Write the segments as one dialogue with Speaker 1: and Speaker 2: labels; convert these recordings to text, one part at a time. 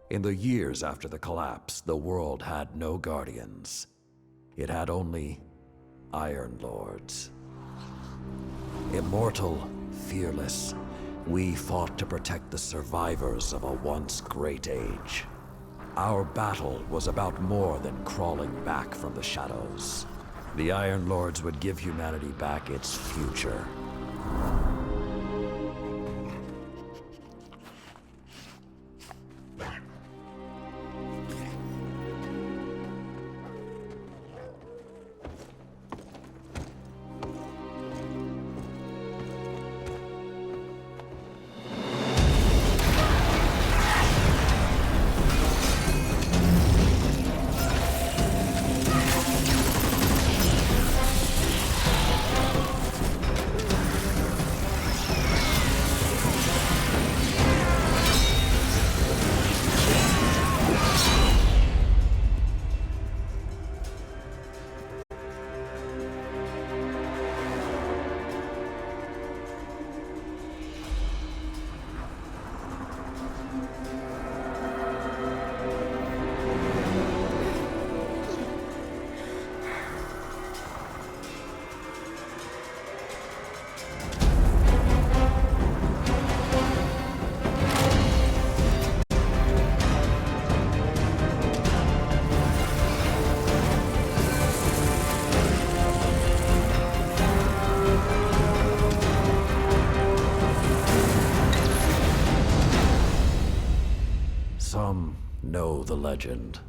Speaker 1: In the years after the collapse, the world had no guardians. It had only Iron Lords. Immortal, fearless, we fought to protect the survivors of a once great age. Our battle was about more than crawling back from the shadows. The Iron Lords would give humanity back its future. Some know the legend,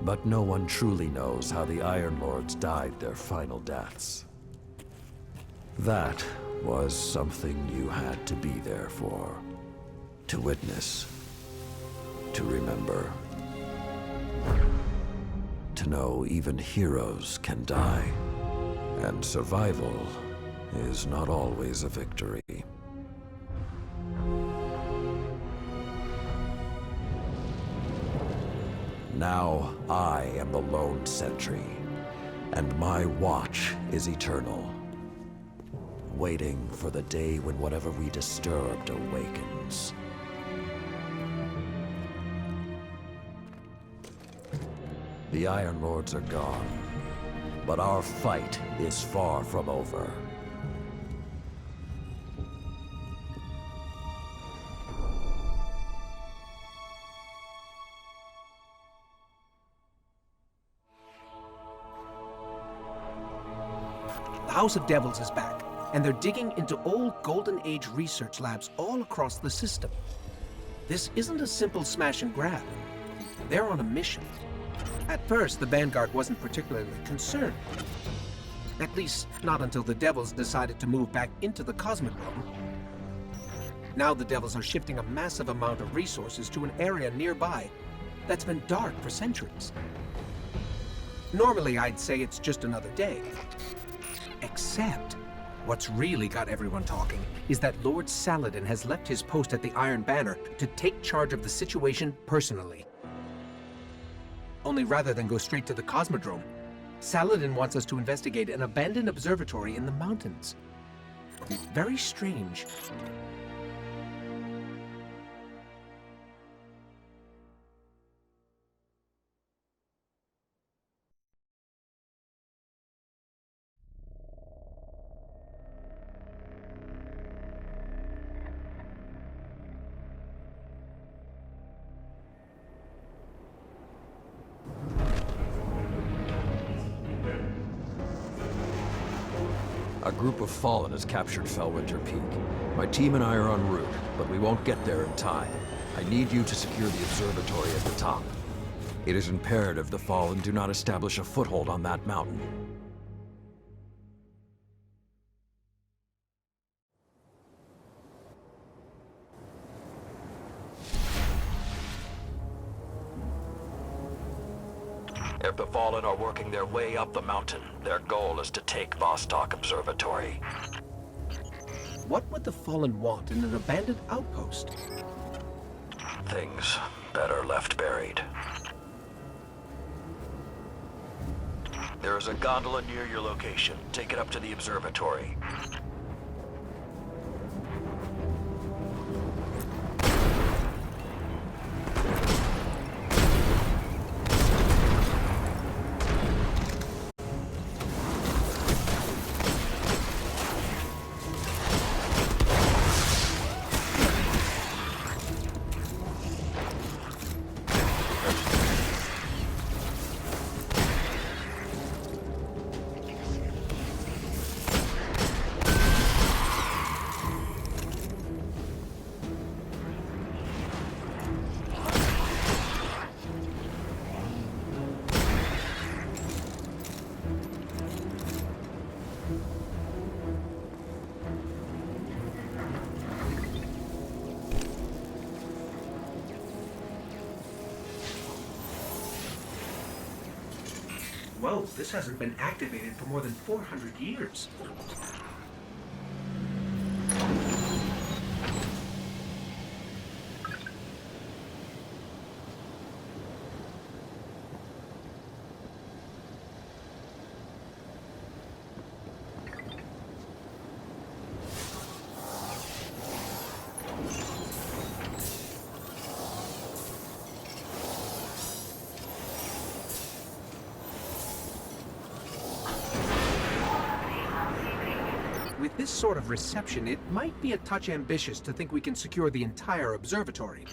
Speaker 1: but no one truly knows how the Iron Lords died their final deaths. That was something you had to be there for, to witness, to remember, to know even heroes can die, and survival is not always a victory. Now I am the lone sentry, and my watch is eternal, waiting for the day when whatever we disturbed awakens. The Iron Lords are gone, but our fight is far from over.
Speaker 2: The House of Devils is back, and they're digging into old Golden Age research labs all across the system. This isn't a simple smash and grab. They're on a mission. At first, the Vanguard wasn't particularly concerned. At least, not until the Devils decided to move back into the Cosmodrome. Now the Devils are shifting a massive amount of resources to an area nearby that's been dark for centuries. Normally, I'd say it's just another day. Except, what's really got everyone talking is that Lord Saladin has left his post at the Iron Banner to take charge of the situation personally. Only rather than go straight to the Cosmodrome, Saladin wants us to investigate an abandoned observatory in the mountains. Very strange.
Speaker 1: A group of Fallen has captured Felwinter Peak. My team and I are en route, but we won't get there in time. I need you to secure the observatory at the top. It is imperative the Fallen do not establish a foothold on that mountain. If the Fallen are working their way up the mountain, their goal is to take Vostok Observatory.
Speaker 2: What would the Fallen want in an abandoned outpost?
Speaker 1: Things better left buried. There is a gondola near your location. Take it up to the observatory.
Speaker 2: Whoa, this hasn't been activated for more than 400 years. With this sort of reception, it might be a touch ambitious to think we can secure the entire observatory.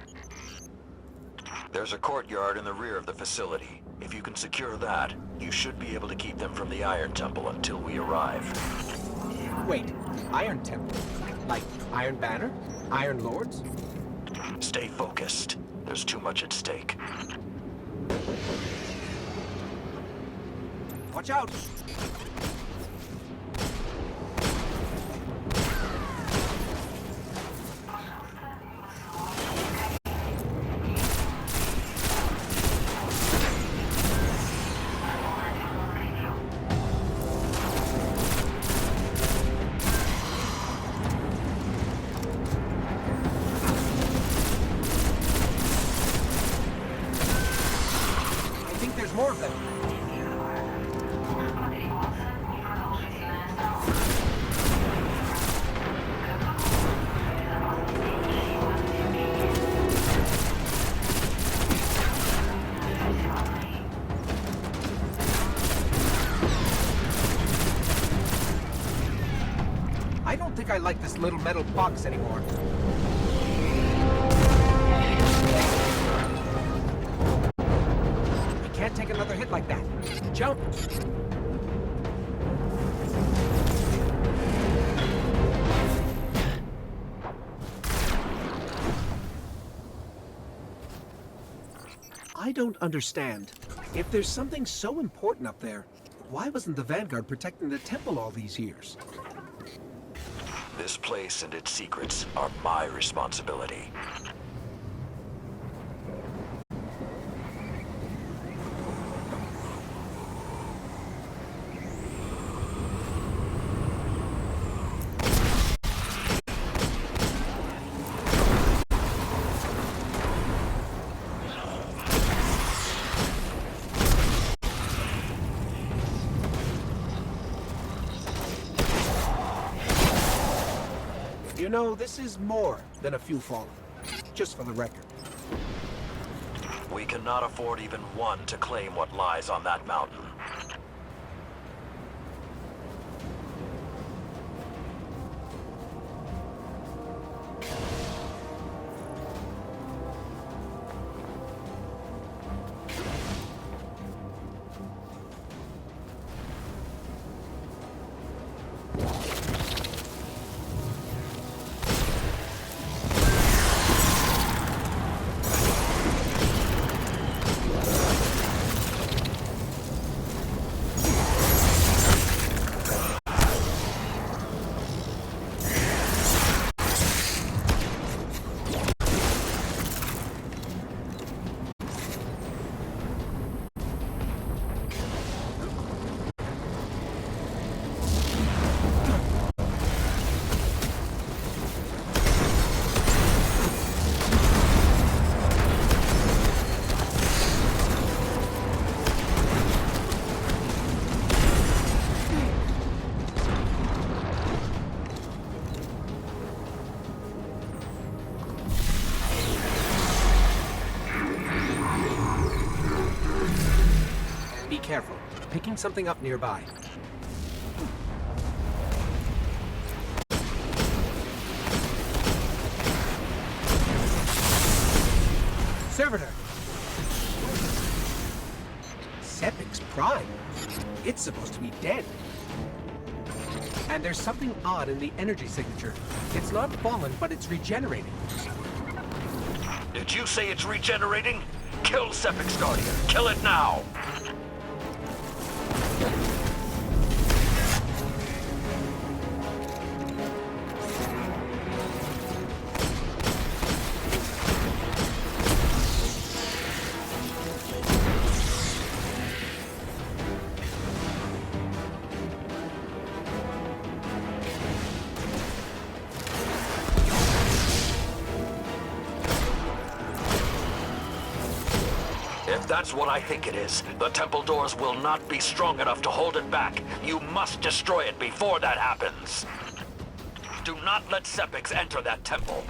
Speaker 1: There's a courtyard in the rear of the facility. If you can secure that, you should be able to keep them from the Iron Temple until we arrive.
Speaker 2: Wait, Iron Temple? Like Iron Banner? Iron Lords?
Speaker 1: Stay focused. There's too much at stake.
Speaker 2: Watch out! More of them. I don't think I like this little metal box anymore. Can't take another hit like that. Jump! I don't understand. If there's something so important up there, why wasn't the Vanguard protecting the temple all these years?
Speaker 1: This place and its secrets are my responsibility.
Speaker 2: You know, this is more than a few fallen. Just for the record.
Speaker 1: We cannot afford even one to claim what lies on that mountain.
Speaker 2: Be careful. Picking something up nearby. Servitor! Sepix Prime? It's supposed to be dead. And there's something odd in the energy signature. It's not fallen, but it's regenerating.
Speaker 1: Did you say it's regenerating? Kill Sepix Guardian. Kill it now! If that's what I think it is, the temple doors will not be strong enough to hold it back. You must destroy it before that happens. Do not let Sepix enter that temple.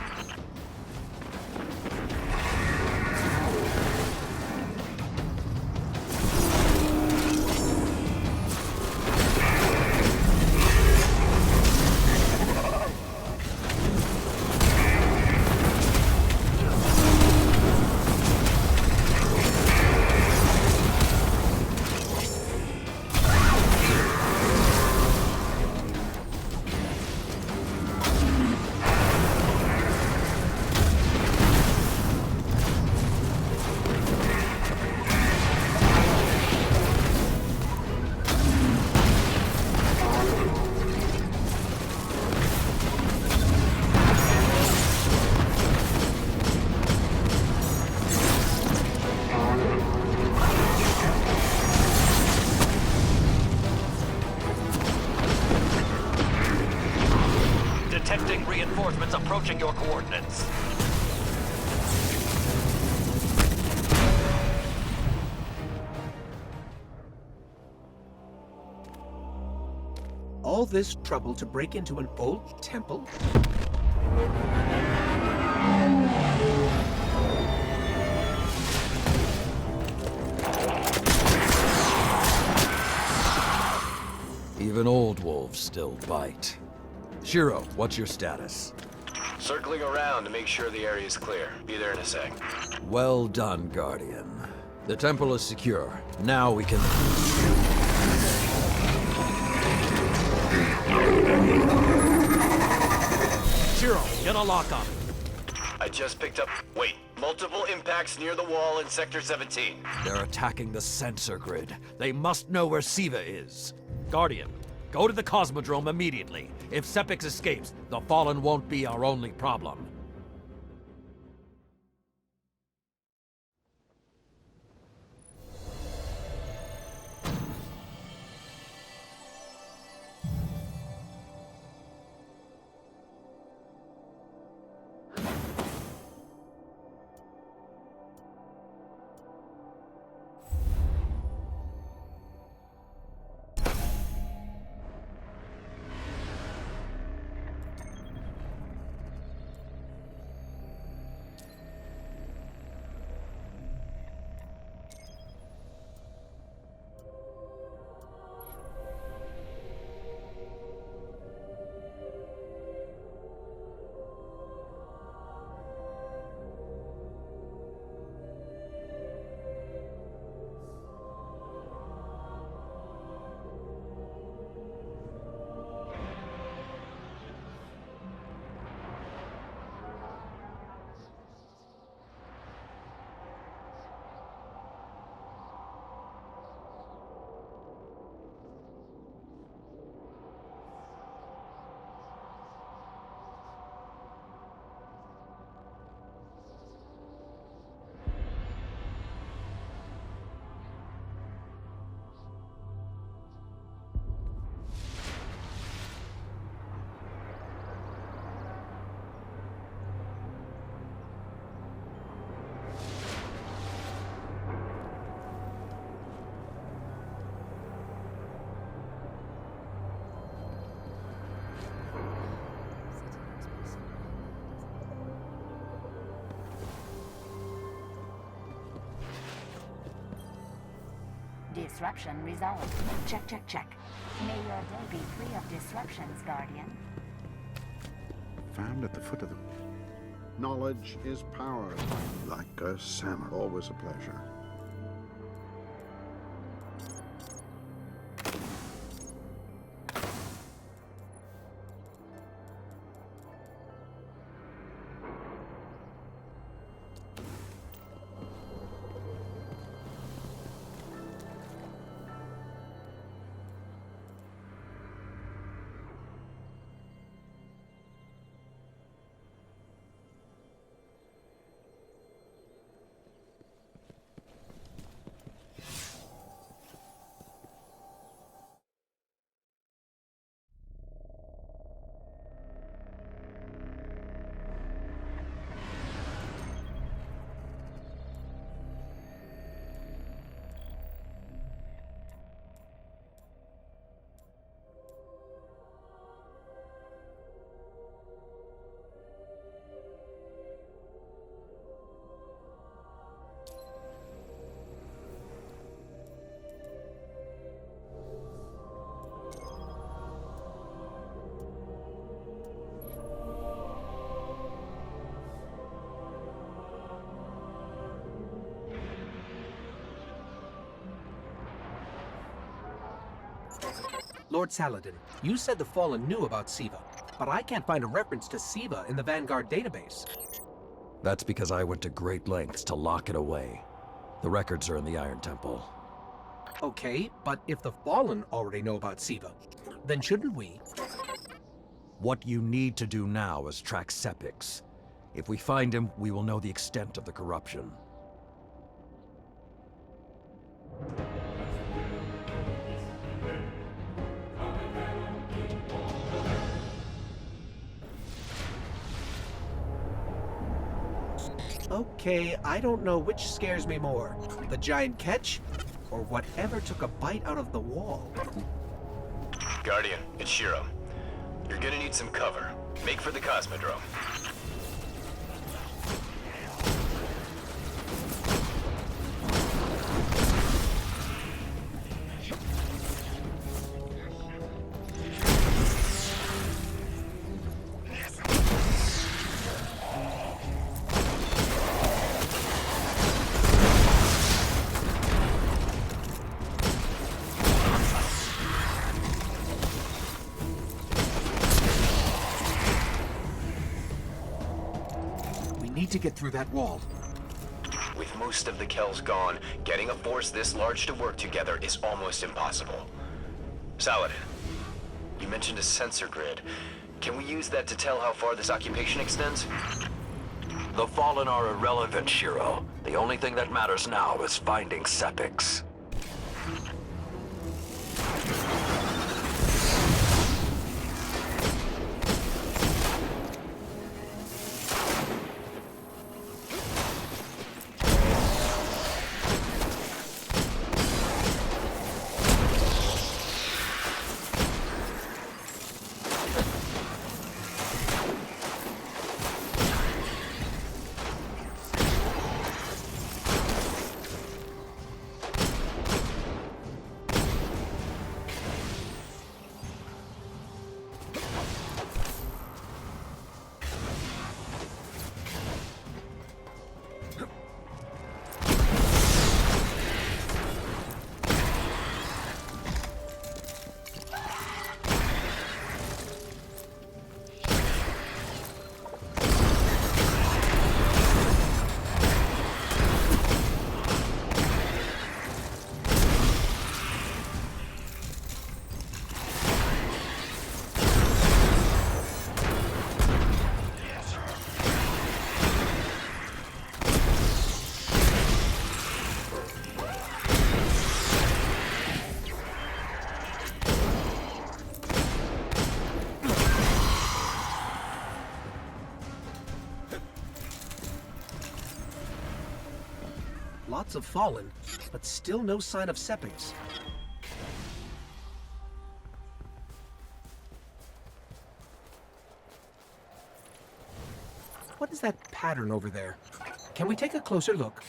Speaker 1: Detecting reinforcements approaching your coordinates.
Speaker 2: All this trouble to break into an old temple?
Speaker 1: Even old wolves still bite. Shiro, what's your status?
Speaker 3: Circling around to make sure the area is clear. Be there in a sec.
Speaker 1: Well done, Guardian. The temple is secure. Now we can... Shiro, get a lockup.
Speaker 3: I just picked up... Wait. Multiple impacts near the wall in Sector 17.
Speaker 1: They're attacking the sensor grid. They must know where Siva is. Guardian, go to the Cosmodrome immediately. If Sepix escapes, the Fallen won't be our only problem.
Speaker 4: Disruption resolved. Check, check, check. May your day be free of disruptions, Guardian.
Speaker 5: Found at the foot of the... Knowledge is power. Like a samurai. Always a pleasure.
Speaker 2: Lord Saladin, you said the Fallen knew about Siva, but I can't find a reference to Siva in the Vanguard database.
Speaker 1: That's because I went to great lengths to lock it away. The records are in the Iron Temple.
Speaker 2: Okay, but if the Fallen already know about Siva, then shouldn't we?
Speaker 1: What you need to do now is track Sepix. If we find him, we will know the extent of the corruption.
Speaker 2: Okay, I don't know which scares me more, the giant catch, or whatever took a bite out of the wall.
Speaker 3: Guardian, it's Shiro. You're gonna need some cover. Make for the Cosmodrome.
Speaker 2: Need to get through that wall.
Speaker 3: With most of the Kells gone, getting a force this large to work together is almost impossible. Saladin, you mentioned a sensor grid. Can we use that to tell how far this occupation extends?
Speaker 1: The Fallen are irrelevant, Shiro. The only thing that matters now is finding Sepix.
Speaker 2: Lots of Fallen, but still no sign of Sepix. What is that pattern over there? Can we take a closer look?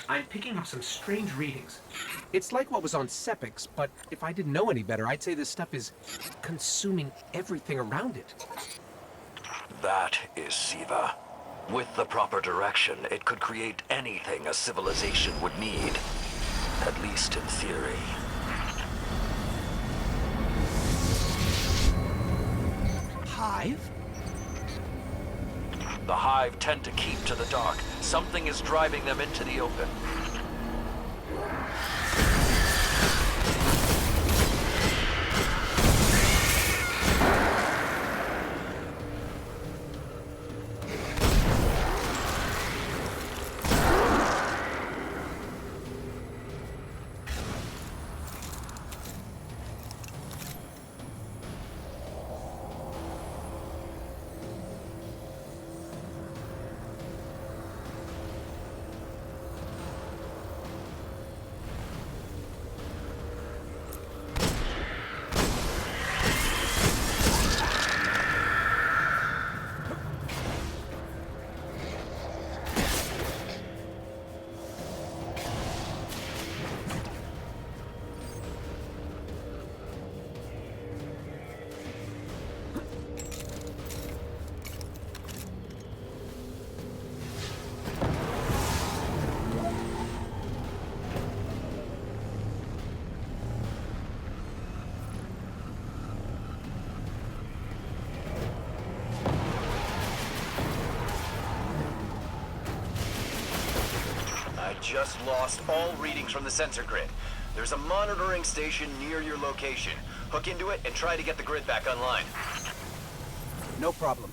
Speaker 2: I'm picking up some strange readings. It's like what was on Sepix, but if I didn't know any better, I'd say this stuff is consuming everything around it.
Speaker 1: That is Siva. With the proper direction, it could create anything a civilization would need. At least in theory.
Speaker 2: Hive?
Speaker 1: The Hive tend to keep to the dark. Something is driving them into the open.
Speaker 3: just lost all readings from the sensor grid. There's a monitoring station near your location. Hook into it and try to get the grid back online.
Speaker 2: No problem.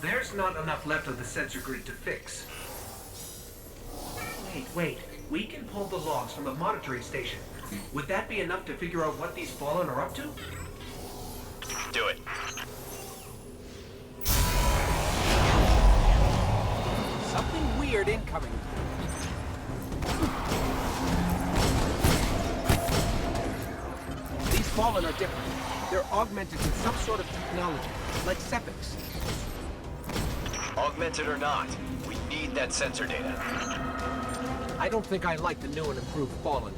Speaker 2: There's not enough left of the sensor grid to fix. Wait. We can pull the logs from the monitoring station. Would that be enough to figure out what these Fallen are up to?
Speaker 3: Do it.
Speaker 2: Something weird incoming. These Fallen are different. They're augmented with some sort of technology, like Sepix.
Speaker 3: Augmented or not, we need that sensor data.
Speaker 2: I don't think I like the new and improved Fallen.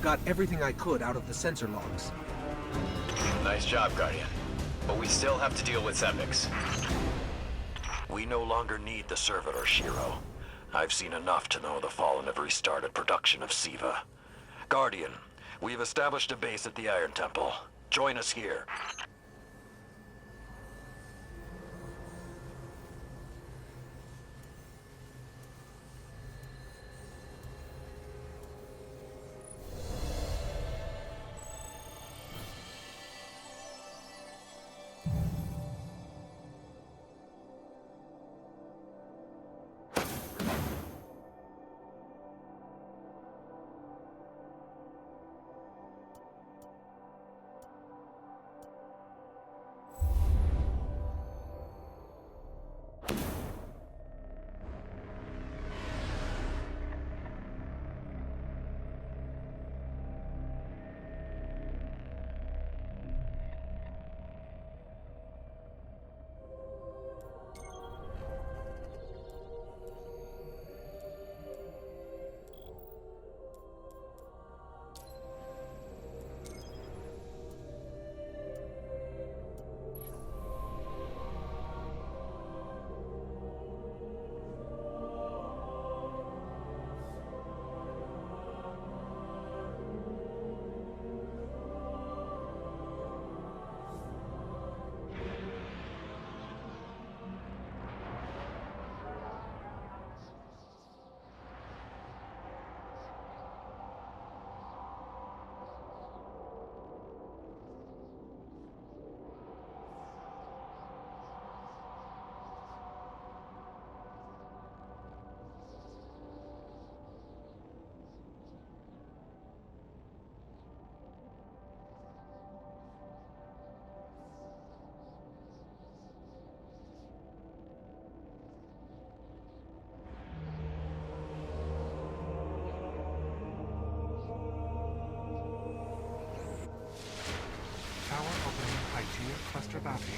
Speaker 2: Got everything I could out of the sensor logs.
Speaker 3: Nice job, Guardian. But we still have to deal with Sepix.
Speaker 1: We no longer need the servitor, Shiro. I've seen enough to know the Fallen have restarted production of Siva. Guardian, we've established a base at the Iron Temple. Join us here.
Speaker 6: Cluster battery.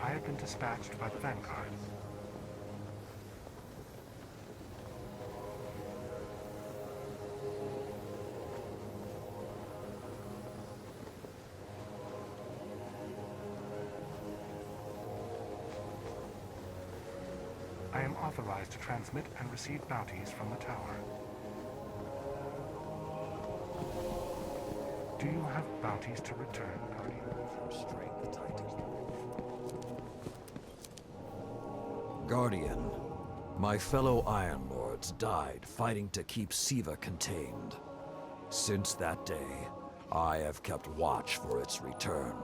Speaker 6: I have been dispatched by the Vanguard. I am authorized to transmit and receive bounties from the tower. Do you have bounties to return, Guardian?
Speaker 1: Guardian, my fellow Iron Lords died fighting to keep Siva contained. Since that day, I have kept watch for its return,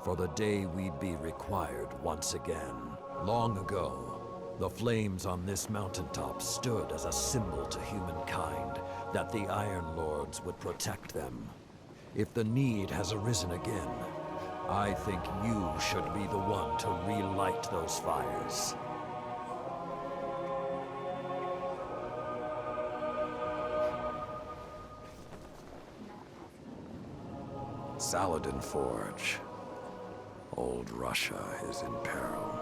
Speaker 1: for the day we'd be required once again. Long ago, the flames on this mountaintop stood as a symbol to humankind that the Iron Lords would protect them. If the need has arisen again, I think you should be the one to relight those fires. Saladin Forge. Old Russia is in peril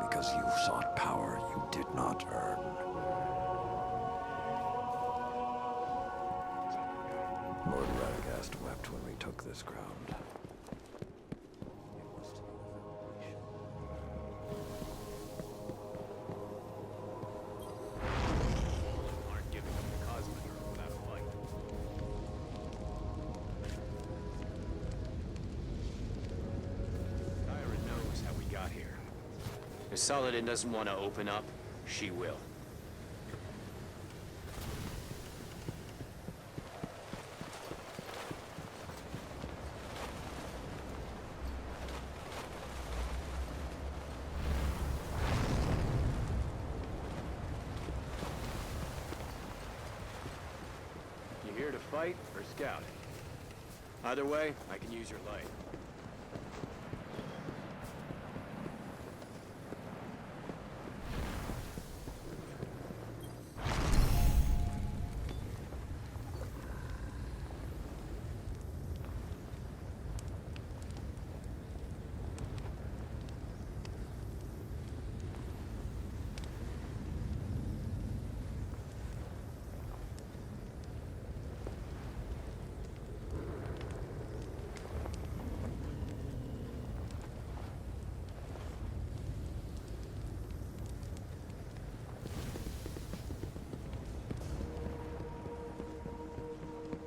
Speaker 1: because you sought power you did not earn. Lord Radagast wept when we took this ground.
Speaker 3: Aren't giving up the Cosmodrome without a fight. Kyra knows how we got here. If Saladin doesn't want to open up, she will. You here to fight or scout? Either way, I can use your light.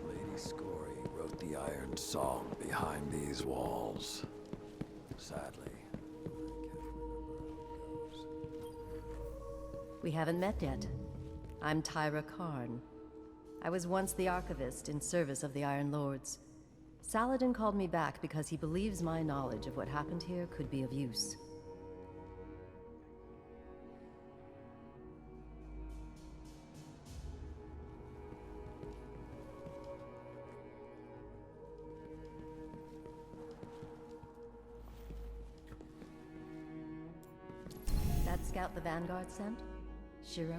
Speaker 1: Lady Scory wrote the Iron Song behind these walls. Sadly, I can't remember how it goes.
Speaker 7: We haven't met yet. I'm Tyra Karn. I was once the Archivist in service of the Iron Lords. Saladin called me back because he believes my knowledge of what happened here could be of use. That scout the Vanguard sent? Shiro?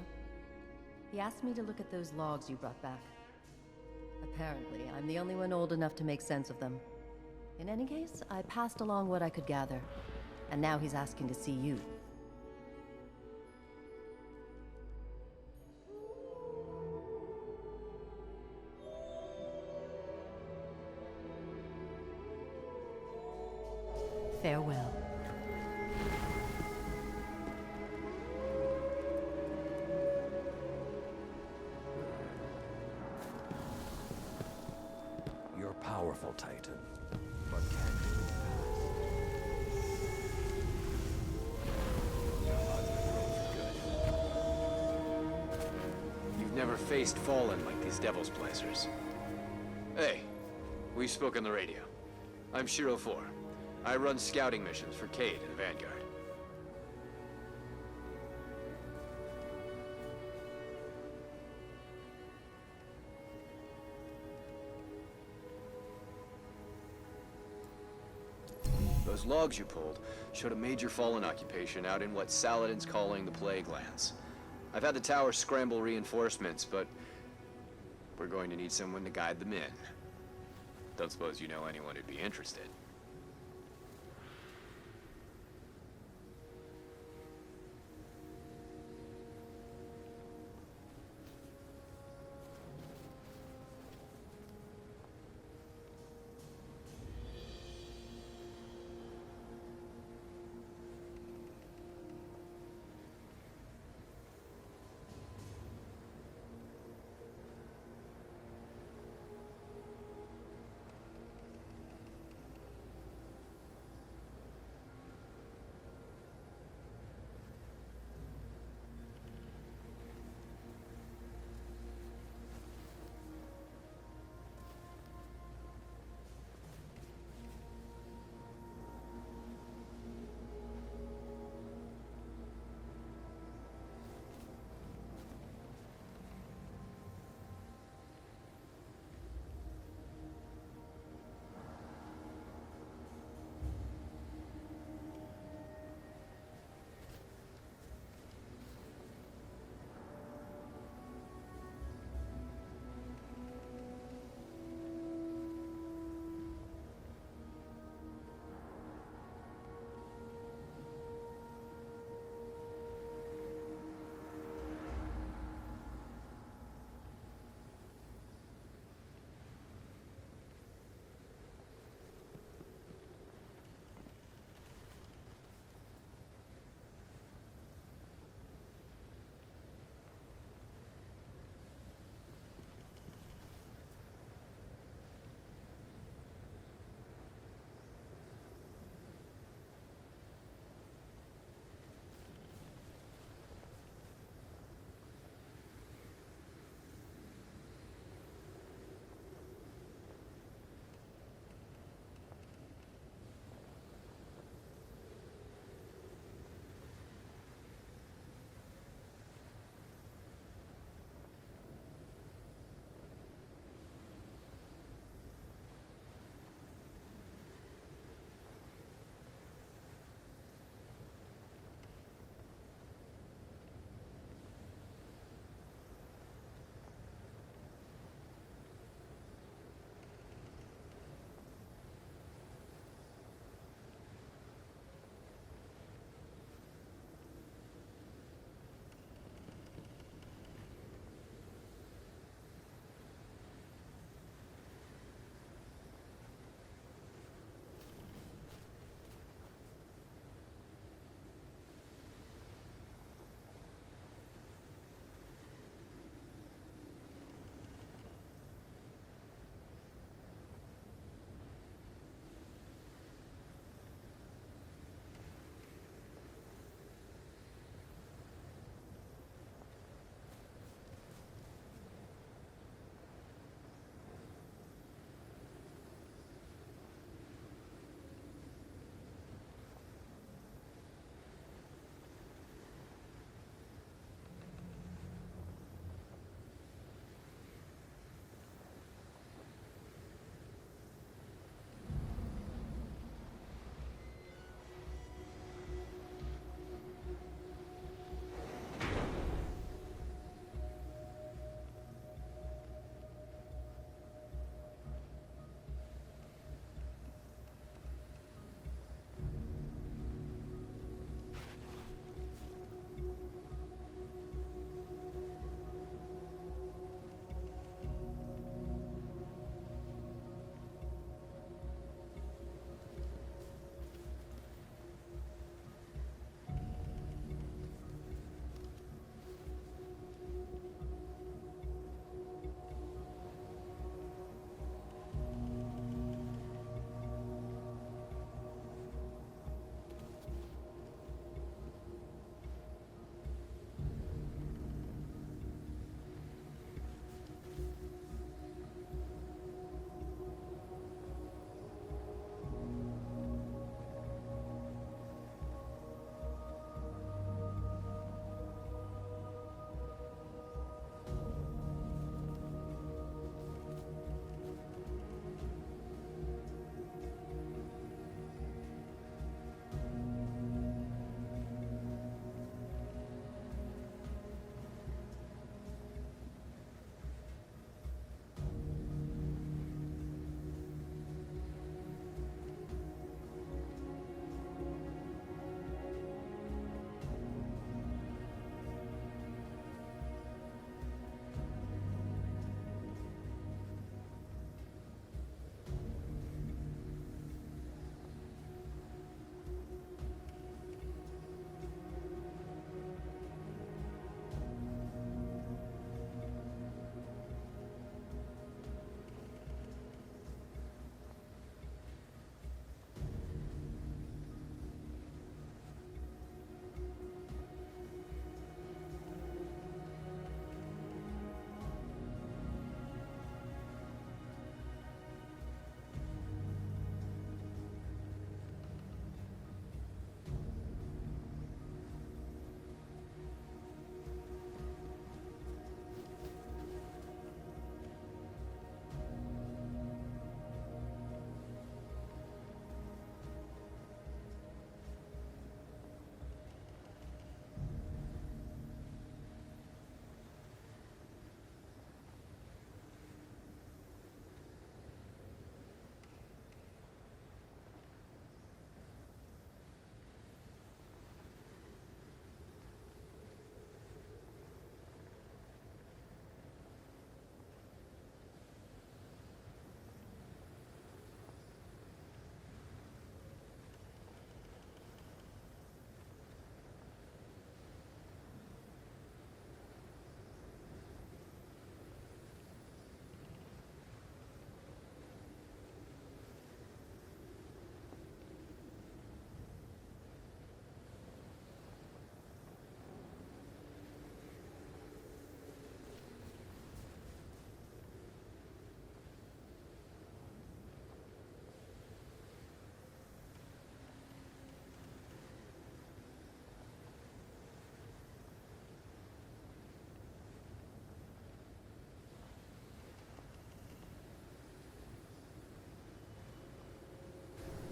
Speaker 7: He asked me to look at those logs you brought back. Apparently, I'm the only one old enough to make sense of them. In any case, I passed along what I could gather. And now he's asking to see you. Farewell.
Speaker 1: You're powerful, Titan. But can you
Speaker 3: You've never faced Fallen like these Devil's Placers. Hey, we spoke on the radio. I'm Shiro 4. I run scouting missions for Cayde and the Vanguard. Those logs you pulled showed a major Fallen occupation out in what Saladin's calling the Plague Lands. I've had the tower scramble reinforcements, but we're going to need someone to guide them in. Don't suppose you know anyone who'd be interested.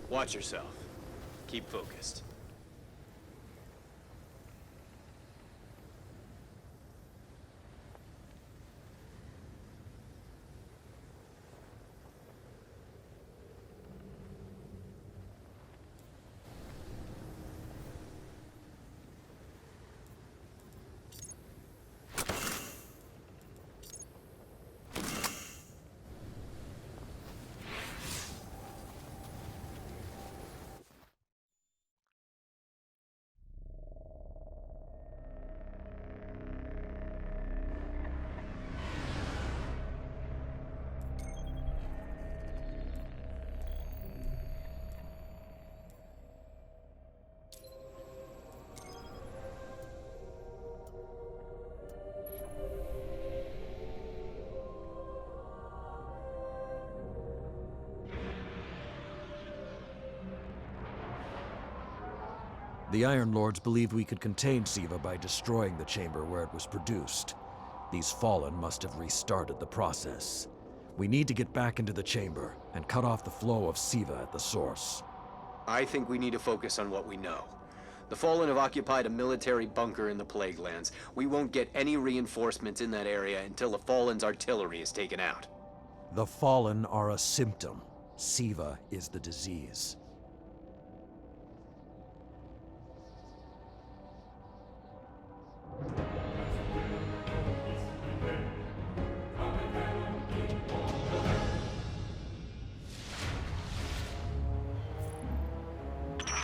Speaker 3: Watch yourself. Keep focused.
Speaker 1: The Iron Lords believed we could contain Siva by destroying the chamber where it was produced. These Fallen must have restarted the process. We need to get back into the chamber and cut off the flow of Siva at the source.
Speaker 3: I think we need to focus on what we know. The Fallen have occupied a military bunker in the Plague Lands. We won't get any reinforcements in that area until the Fallen's artillery is taken out.
Speaker 1: The Fallen are a symptom. Siva is the disease.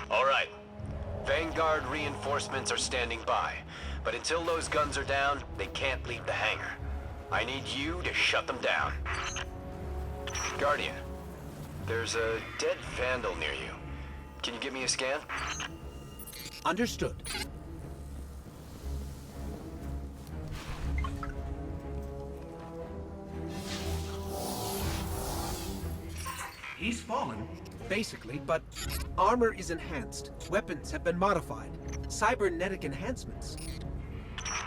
Speaker 3: All right. Vanguard reinforcements are standing by. But until those guns are down, they can't leave the hangar. I need you to shut them down. Guardian, there's a dead Vandal near you. Can you give me a scan?
Speaker 2: Understood. He's fallen, basically, but armor is enhanced. Weapons have been modified. Cybernetic enhancements.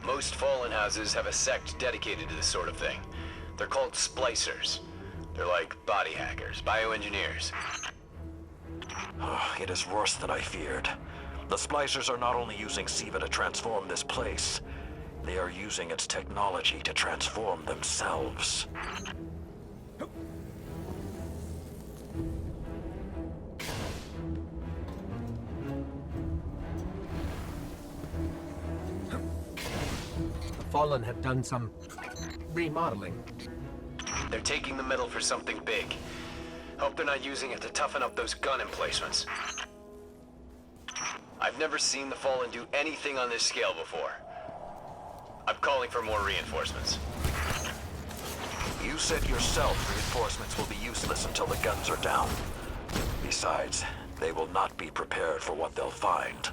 Speaker 3: Most Fallen houses have a sect dedicated to this sort of thing. They're called splicers. They're like body hackers, bioengineers.
Speaker 1: It is worse than I feared. The Splicers are not only using Siva to transform this place, they are using its technology to transform themselves.
Speaker 2: The Fallen have done some remodeling.
Speaker 3: They're taking the metal for something big. Hope they're not using it to toughen up those gun emplacements. I've never seen the Fallen do anything on this scale before. I'm calling for more reinforcements.
Speaker 1: You said yourself reinforcements will be useless until the guns are down. Besides, they will not be prepared for what they'll find.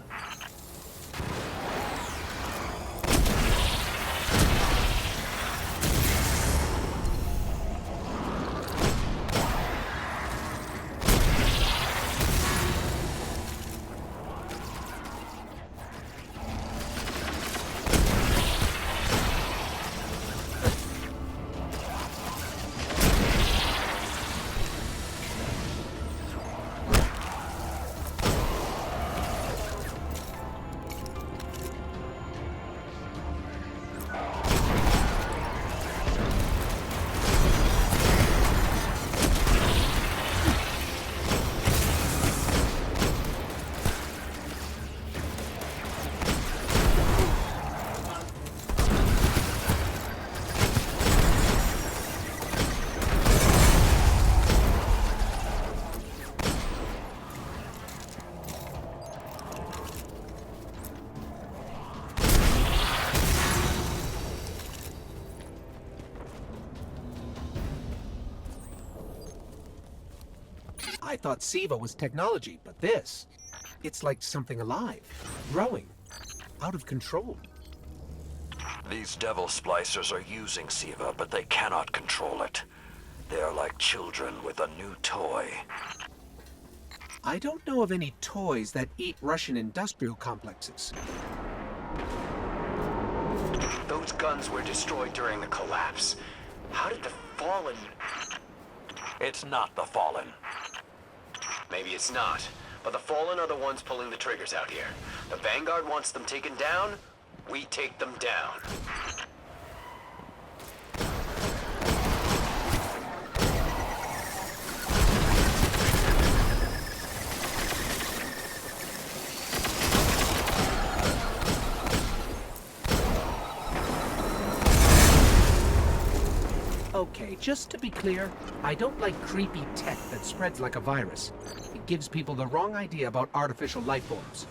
Speaker 2: I thought Siva was technology, but this, it's like something alive, growing, out of control.
Speaker 1: These Devil Splicers are using Siva, but they cannot control it. They are like children with a new toy.
Speaker 2: I don't know of any toys that eat Russian industrial complexes.
Speaker 3: Those guns were destroyed during the collapse. How did the Fallen...
Speaker 1: It's not the Fallen.
Speaker 3: Maybe it's not, but the Fallen are the ones pulling the triggers out here. The Vanguard wants them taken down, we take them down.
Speaker 2: Okay, just to be clear, I don't like creepy tech that spreads like a virus. It gives people the wrong idea about artificial life forms.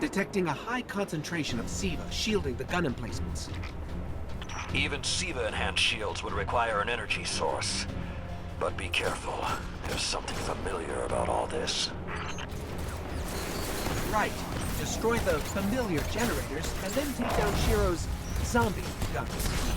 Speaker 2: Detecting a high concentration of SIVA shielding the gun emplacements.
Speaker 1: Even SIVA-enhanced shields would require an energy source. But be careful. There's something familiar about all this.
Speaker 2: Right. Destroy the familiar generators and then take down Shiro's zombie guns.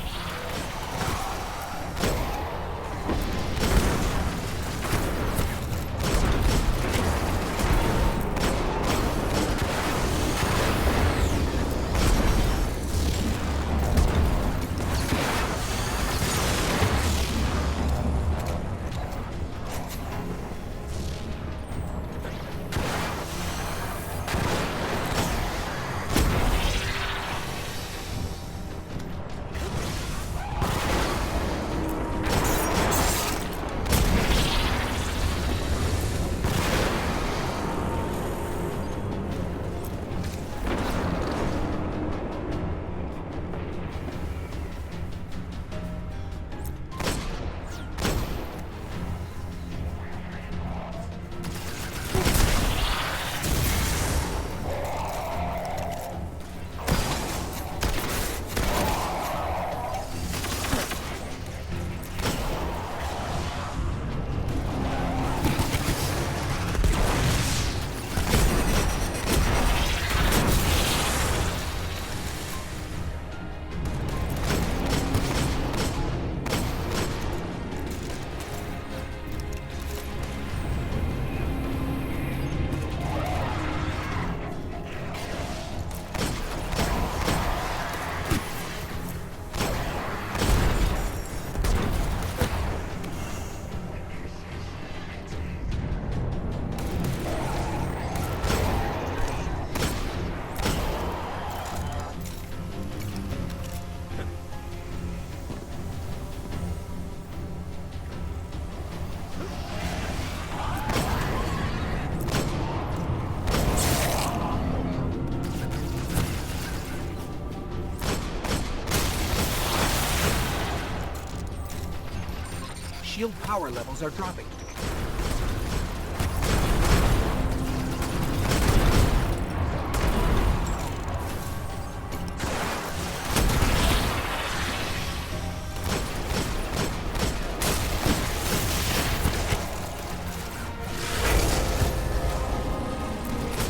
Speaker 2: Shield power levels are dropping.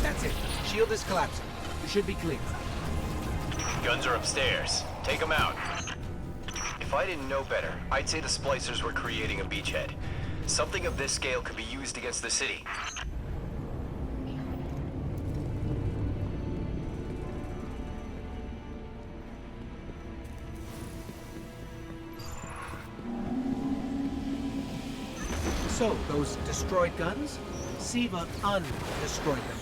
Speaker 2: That's it. Shield is collapsing. You should be clear.
Speaker 3: Guns are upstairs. Take them out. If I didn't know better, I'd say the splicers were creating a beachhead. Something of this scale could be used against the city.
Speaker 2: So, those destroyed guns? SIVA undestroyed them.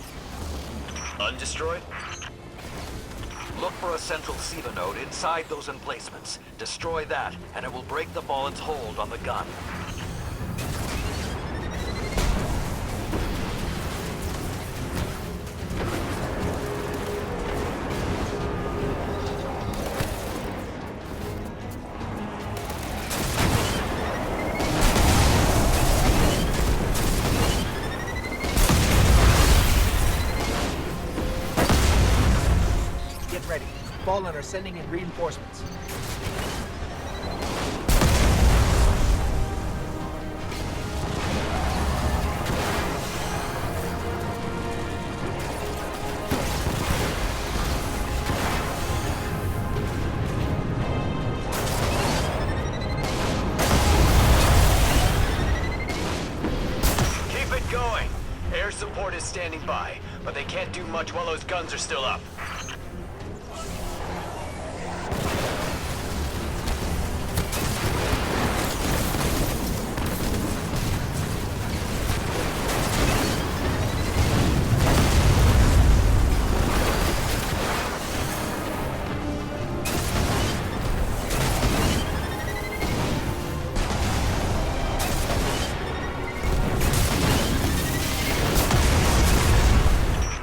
Speaker 3: Undestroyed?
Speaker 1: Look for a central SIVA node inside those emplacements. Destroy that, and it will break the Fallen's hold on the gun.
Speaker 2: Get ready. Fallen are sending in reinforcements.
Speaker 3: standing by, but they can't do much while those guns are still up.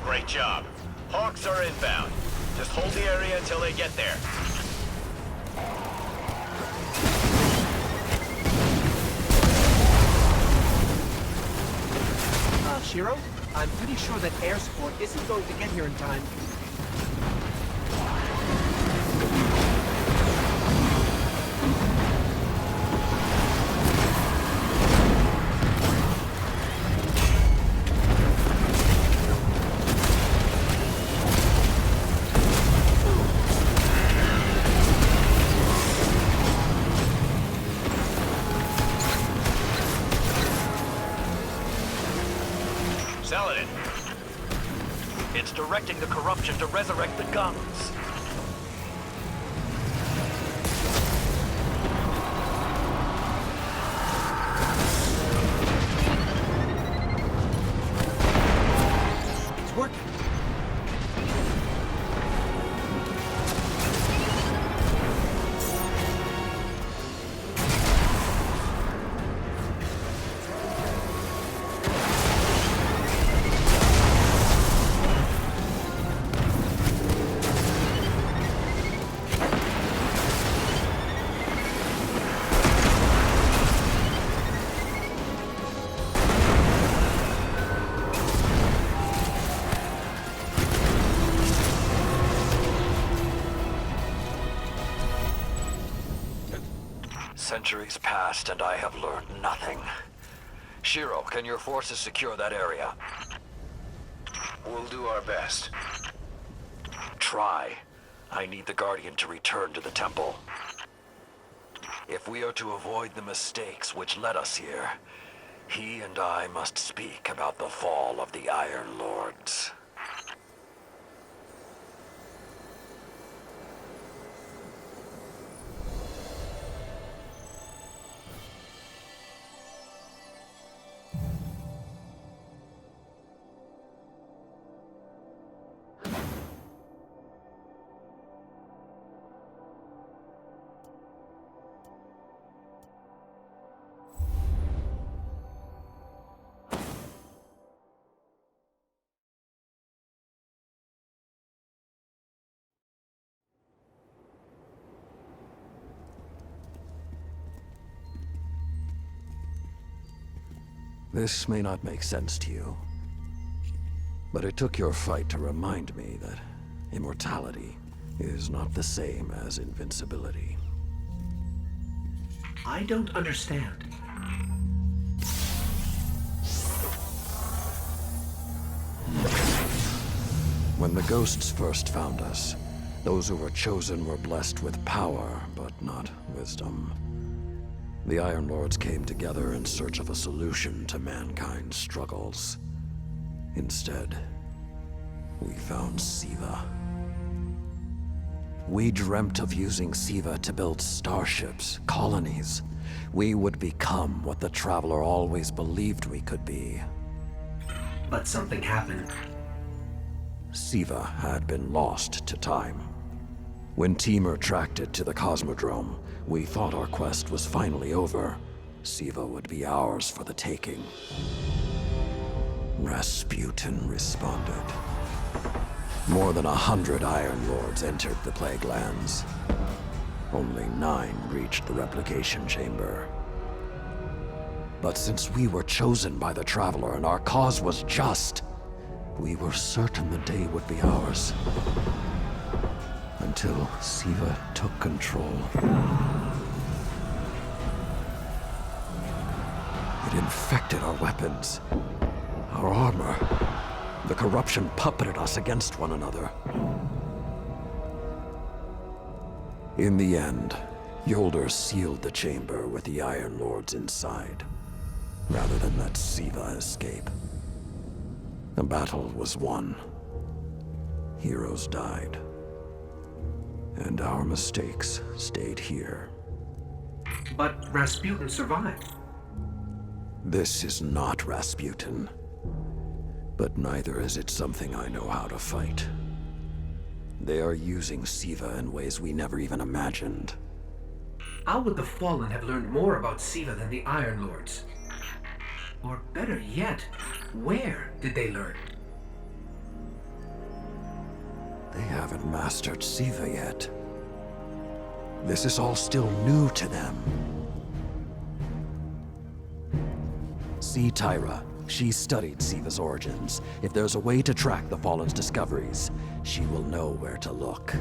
Speaker 3: Great job. Hawks are inbound. Just hold the area until they get there.
Speaker 2: Shiro, I'm pretty sure that air support isn't going to get here in time.
Speaker 3: Saladin. It's directing the corruption to resurrect the guns.
Speaker 2: It's working.
Speaker 1: Centuries passed and I have learned nothing. Shiro, can your forces secure that area?
Speaker 3: We'll do our best.
Speaker 1: Try. I need the Guardian to return to the temple. If we are to avoid the mistakes which led us here, he and I must speak about the fall of the Iron Lords. This may not make sense to you, but it took your fight to remind me that immortality is not the same as invincibility.
Speaker 2: I don't understand.
Speaker 1: When the ghosts first found us, those who were chosen were blessed with power, but not wisdom. The Iron Lords came together in search of a solution to mankind's struggles. Instead, we found Siva. We dreamt of using Siva to build starships, colonies. We would become what the Traveler always believed we could be.
Speaker 2: But something happened.
Speaker 1: Siva had been lost to time. When Temur tracked it to the Cosmodrome, we thought our quest was finally over. Siva would be ours for the taking. Rasputin responded. More than 100 Iron Lords entered the Plague Lands. Only 9 reached the replication chamber. But since we were chosen by the Traveler and our cause was just, we were certain the day would be ours. Until Siva took control. It infected our weapons, our armor. The corruption puppeted us against one another. In the end, Yolder sealed the chamber with the Iron Lords inside, rather than let Siva escape. The battle was won. Heroes died. And our mistakes stayed here.
Speaker 2: But Rasputin survived.
Speaker 1: This is not Rasputin. But neither is it something I know how to fight. They are using Siva in ways we never even imagined.
Speaker 2: How would the Fallen have learned more about Siva than the Iron Lords? Or better yet, where did they learn?
Speaker 1: They haven't mastered Siva yet. This is all still new to them. See Tyra. She studied Siva's origins. If there's a way to track the Fallen's discoveries, she will know where to look.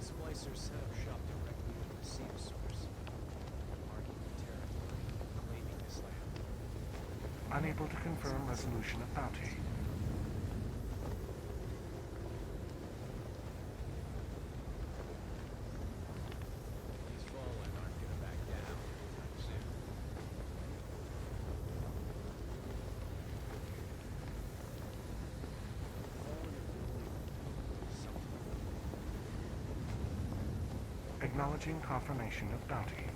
Speaker 8: Splicers set up shop directly at the Siva source, marking the territory, claiming this land.
Speaker 6: Unable to confirm resolution of bounty.
Speaker 8: These Fallen aren't gonna back down anytime soon.
Speaker 6: Acknowledging confirmation of bounty.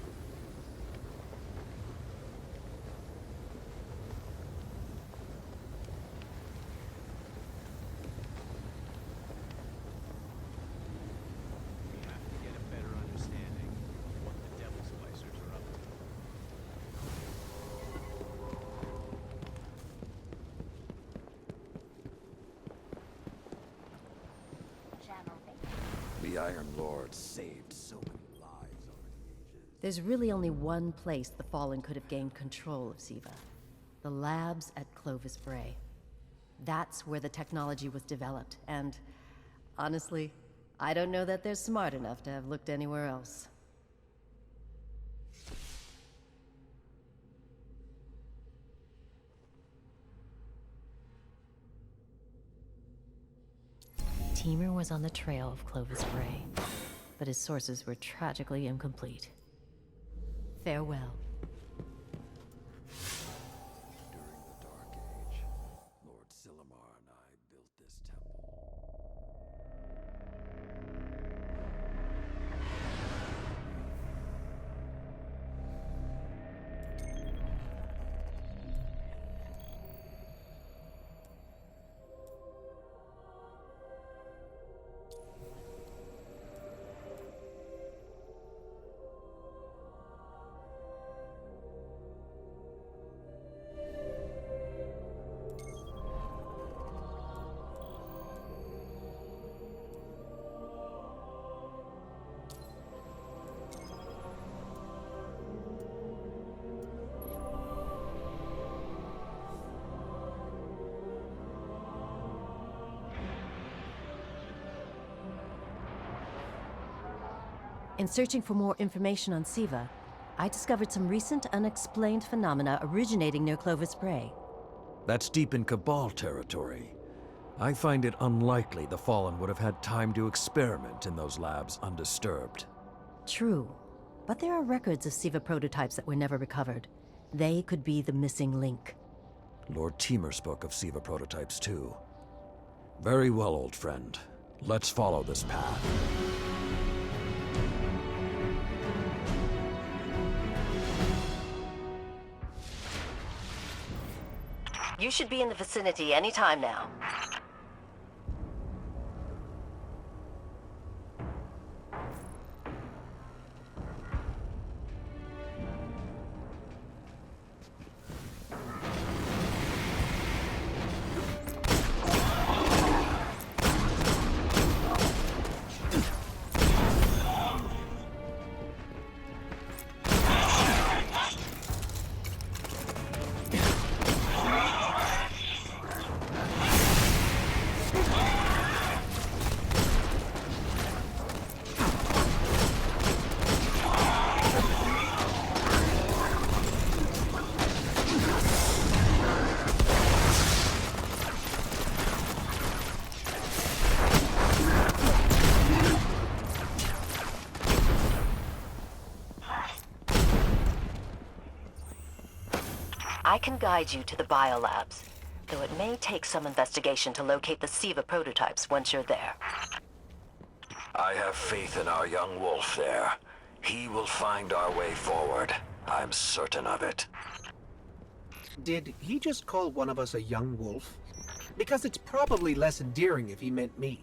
Speaker 8: We have to get a better understanding of what the Devil Splicers are up to.
Speaker 4: Channel 8.
Speaker 1: The Iron Lord saved so many lives over the ages.
Speaker 7: There's really only one place the Fallen could have gained control of Siva. The labs at Clovis Bray. That's where the technology was developed, and honestly, I don't know that they're smart enough to have looked anywhere else. Teamer was on the trail of Clovis Bray, but his sources were tragically incomplete. Farewell.
Speaker 1: During the Dark Age, Lord Silumar and I built this temple.
Speaker 7: In searching for more information on Siva, I discovered some recent unexplained phenomena originating near Clovis Bray.
Speaker 1: That's deep in Cabal territory. I find it unlikely the Fallen would have had time to experiment in those labs undisturbed.
Speaker 7: True, but there are records of Siva prototypes that were never recovered. They could be the missing link.
Speaker 1: Lord Teamer spoke of Siva prototypes too. Very well, old friend. Let's follow this path.
Speaker 7: You should be in the vicinity any time now. I can guide you to the biolabs, though it may take some investigation to locate the SIVA prototypes once you're there.
Speaker 1: I have faith in our young wolf there. He will find our way forward. I'm certain of it.
Speaker 2: Did he just call one of us a young wolf? Because it's probably less endearing if he meant me.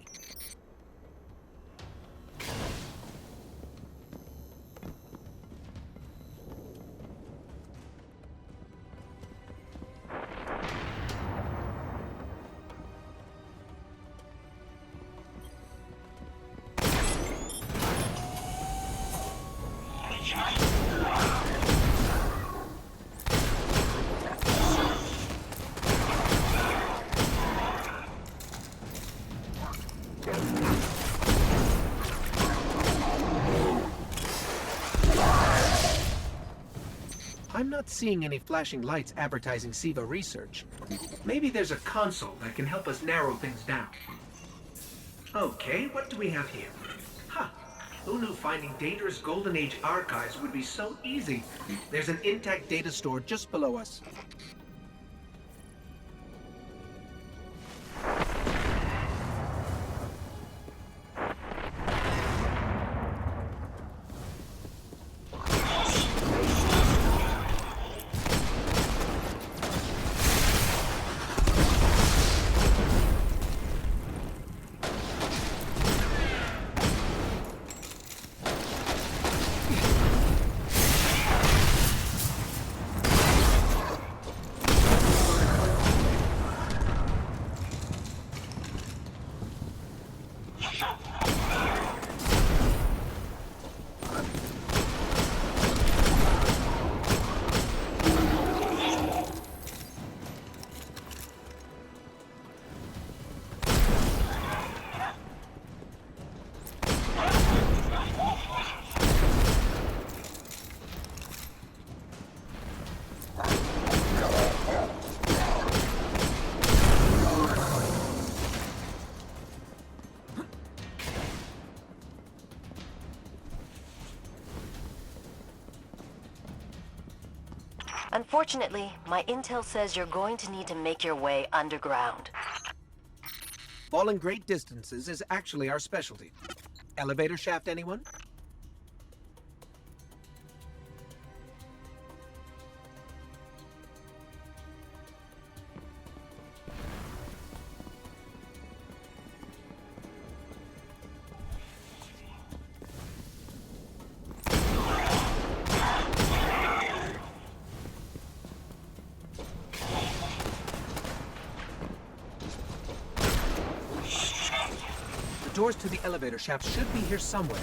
Speaker 2: I'm not seeing any flashing lights advertising SIVA research. Maybe there's a console that can help us narrow things down. Okay, what do we have here? Huh. Who knew finding dangerous Golden Age archives would be so easy? There's an intact data store just below us.
Speaker 7: Unfortunately, my intel says you're going to need to make your way underground.
Speaker 2: Falling great distances is actually our specialty. Elevator shaft, anyone? The doors to the elevator shaft should be here somewhere.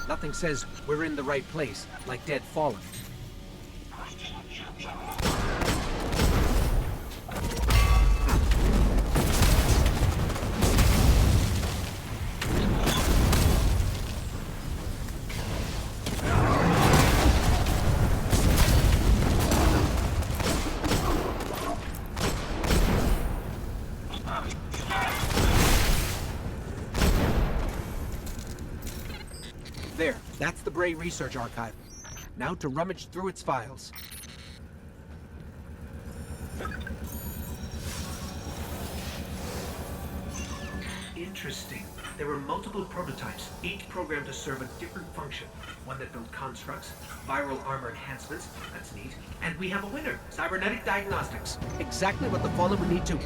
Speaker 2: Nothing says we're in the right place, like Dead Fallen. There, that's the Bray Research Archive. Now to rummage through its files. Interesting. There were multiple prototypes, each programmed to serve a different function. One that built constructs, viral armor enhancements, that's neat. And we have a winner, cybernetic diagnostics. Exactly what the Fallen would need to...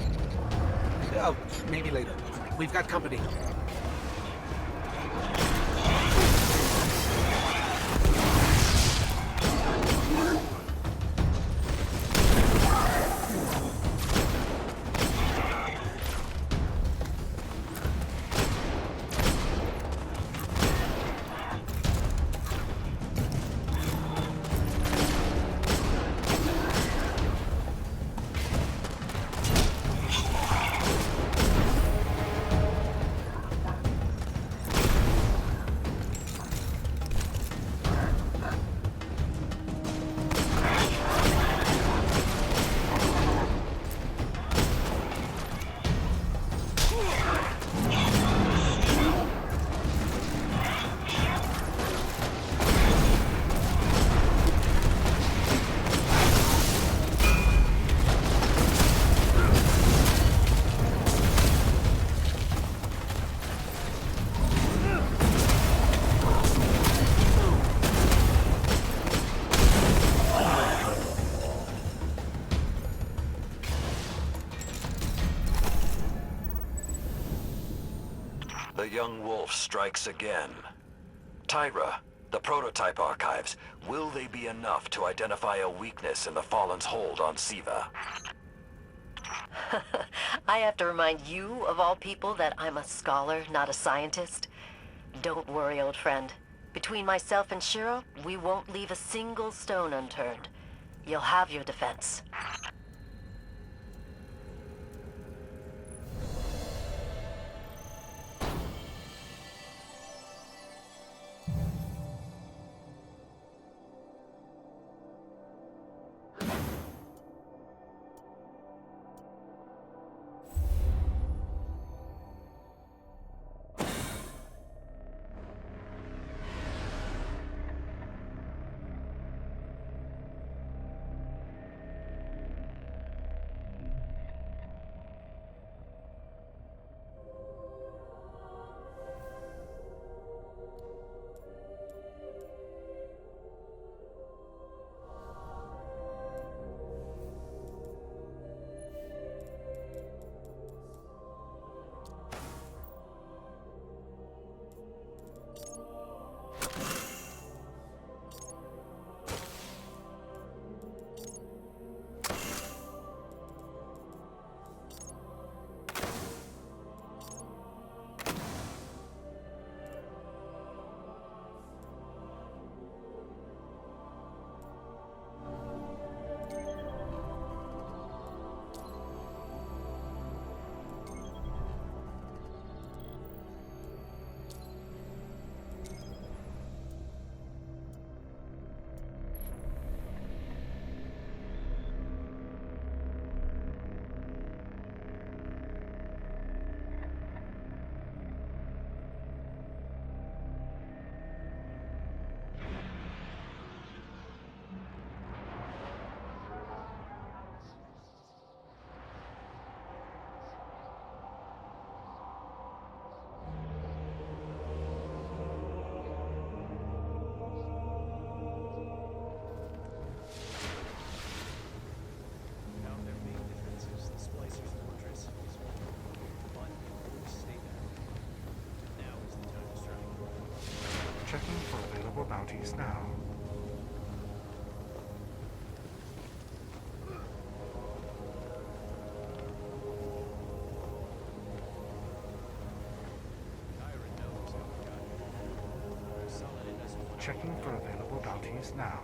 Speaker 2: Oh, maybe later. We've got company.
Speaker 1: young wolf strikes again. Tyra, the prototype archives, will they be enough to identify a weakness in the Fallen's hold on Siva?
Speaker 7: I have to remind you, of all people, that I'm a scholar, not a scientist. Don't worry, old friend. Between myself and Shiro, we won't leave a single stone unturned. You'll have your defense.
Speaker 8: Found their main defenses, the Splicers' fortress is but we stay there. Now is the time to strike.
Speaker 6: Checking for available bounties now.
Speaker 8: Tyra knows how we got here. Saladin doesn't want
Speaker 6: Checking for available bounties now.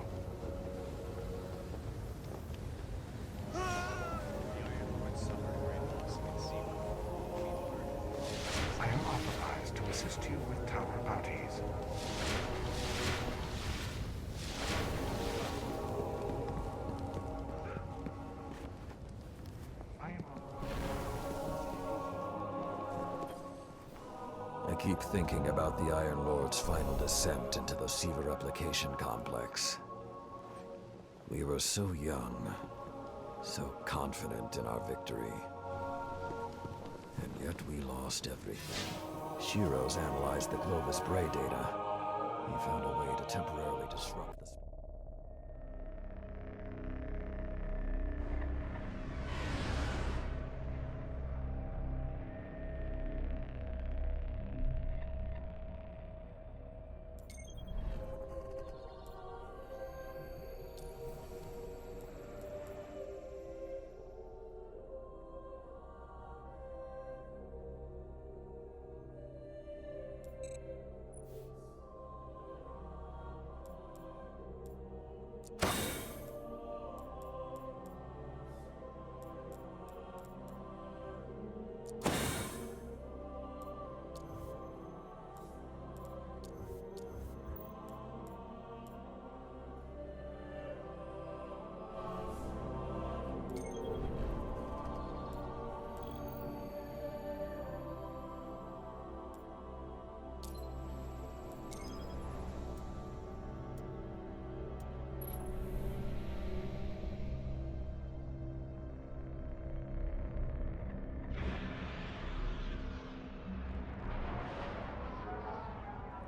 Speaker 8: the Iron Lord suffered great loss against Siva. We learned.
Speaker 6: I am authorized to assist you with tower bounties. I am
Speaker 1: I keep thinking about the Iron Lord's final descent into the Siva replication complex. We were so young, so confident in our victory. And yet we lost everything. Shiro's analyzed the Clovis Bray data. He found a way to temporarily disrupt the...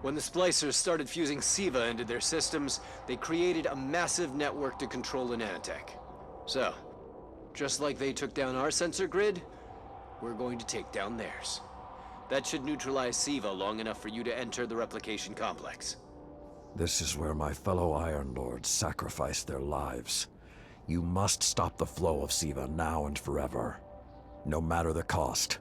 Speaker 9: When the Splicers started fusing Siva into their systems, they created a massive network to control Anantech. So, just like they took down our sensor grid, we're going to take down theirs. That should neutralize Siva long enough for you to enter the replication complex.
Speaker 1: This is where my fellow Iron Lords sacrificed their lives. You must stop the flow of Siva now and forever, no matter the cost.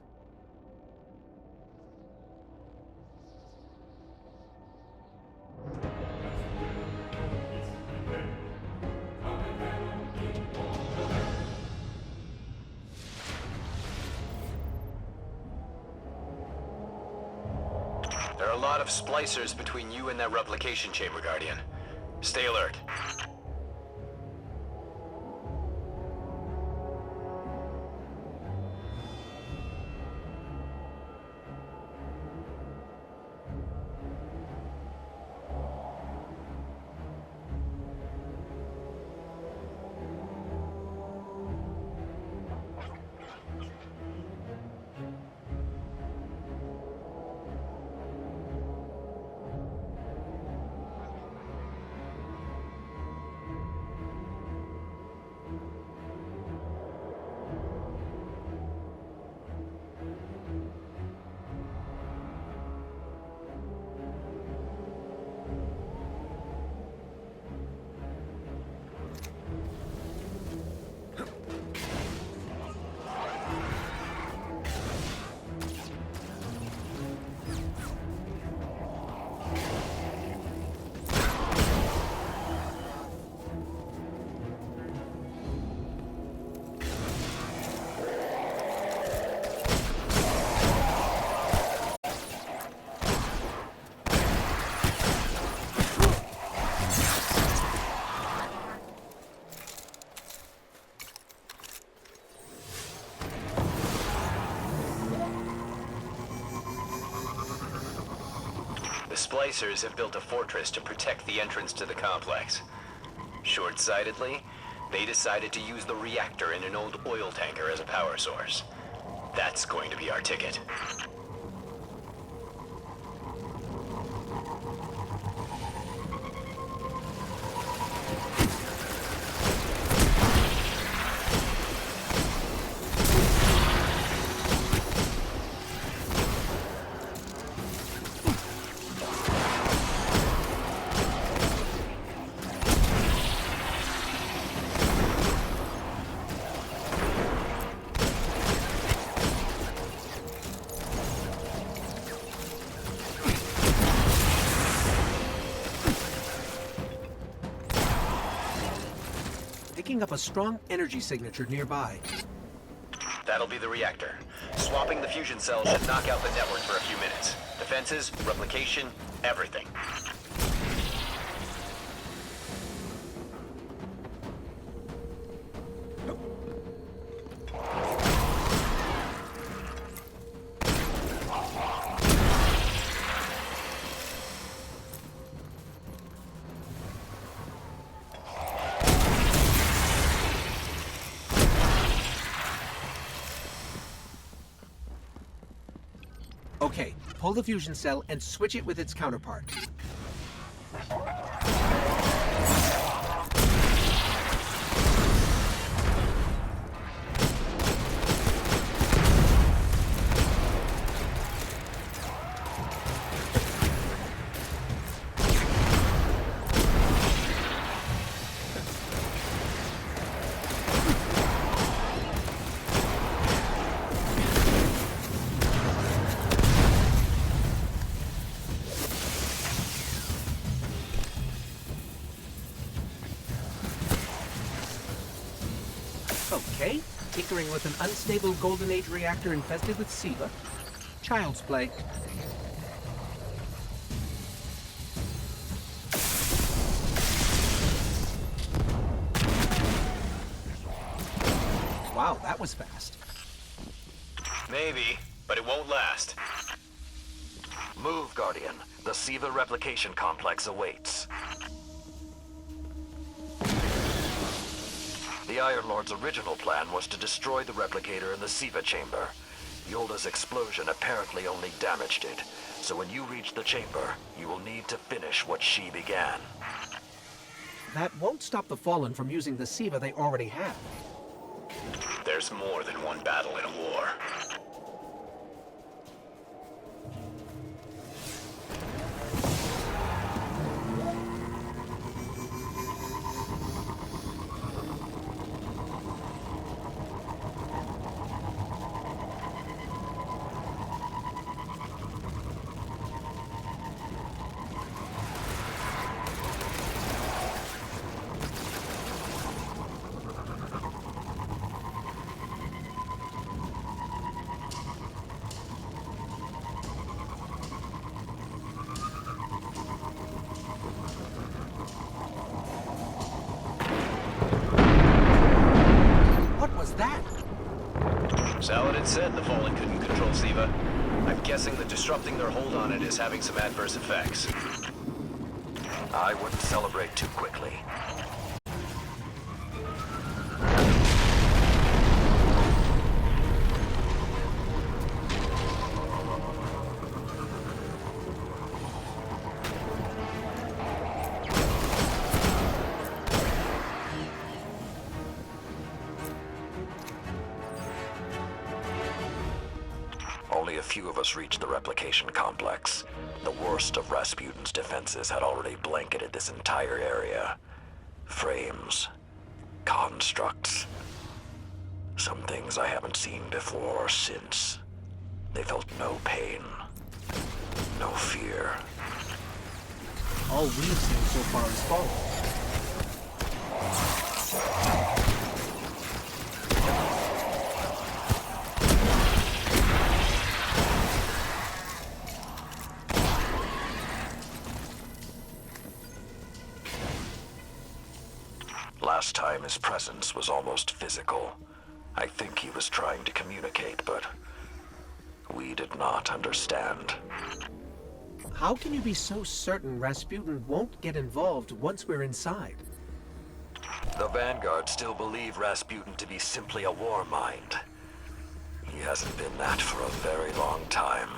Speaker 3: There are a lot of splicers between you and that replication chamber, Guardian. Stay alert. The Splicers have built a fortress to protect the entrance to the complex. Short-sightedly, they decided to use the reactor in an old oil tanker as a power source. That's going to be our ticket.
Speaker 2: Picking up a strong energy signature nearby.
Speaker 3: That'll be the reactor. Swapping the fusion cell should knock out the network for a few minutes. Defenses, replication, everything.
Speaker 2: Okay, pull the fusion cell and switch it with its counterpart. Okay, tinkering with an unstable Golden Age reactor infested with Siva. Child's play. Wow, that was fast.
Speaker 3: Maybe, but it won't last.
Speaker 1: Move, Guardian. The Siva replication complex awaits. The Iron Lord's original plan was to destroy the replicator in the Siva chamber. Yolda's explosion apparently only damaged it, so when you reach the chamber, you will need to finish what she began.
Speaker 2: That won't stop the Fallen from using the Siva they already have.
Speaker 3: There's more than one battle in a war. It said the Fallen couldn't control Siva. I'm guessing that disrupting their hold on it is having some adverse effects.
Speaker 1: I wouldn't celebrate too quickly. Only a few of us reached the replication complex. The worst of Rasputin's defenses had already blanketed this entire area. Frames, constructs, some things I haven't seen before or since. They felt no pain, no fear.
Speaker 2: All we've seen so far is Fallen.
Speaker 1: Last time his presence was almost physical. I think he was trying to communicate, but we did not understand.
Speaker 2: How can you be so certain Rasputin won't get involved once we're inside?
Speaker 1: The Vanguard still believe Rasputin to be simply a war mind. He hasn't been that for a very long time.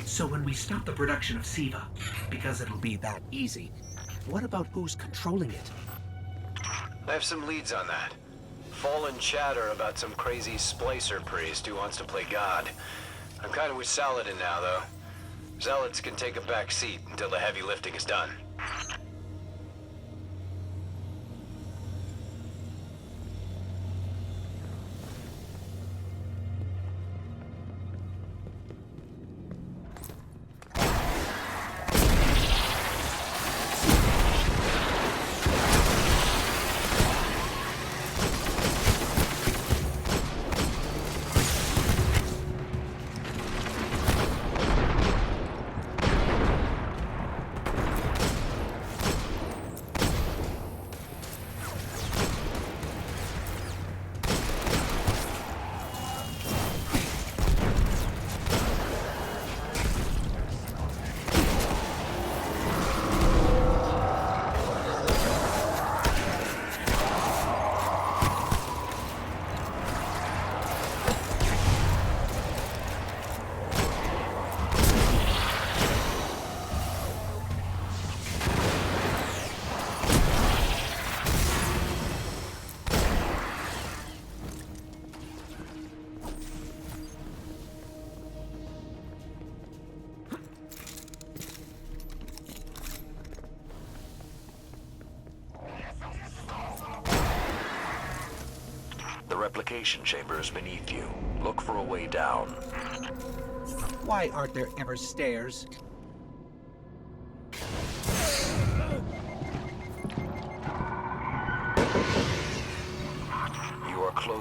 Speaker 2: So when we stop the production of Siva, because it'll be that easy, what about who's controlling it?
Speaker 3: I have some leads on that. Fallen chatter about some crazy splicer priest who wants to play God. I'm kind of with Saladin now, though. Zealots can take a back seat until the heavy lifting is done.
Speaker 1: The replication chamber is beneath you. Look for a way down.
Speaker 2: Why aren't there ever stairs?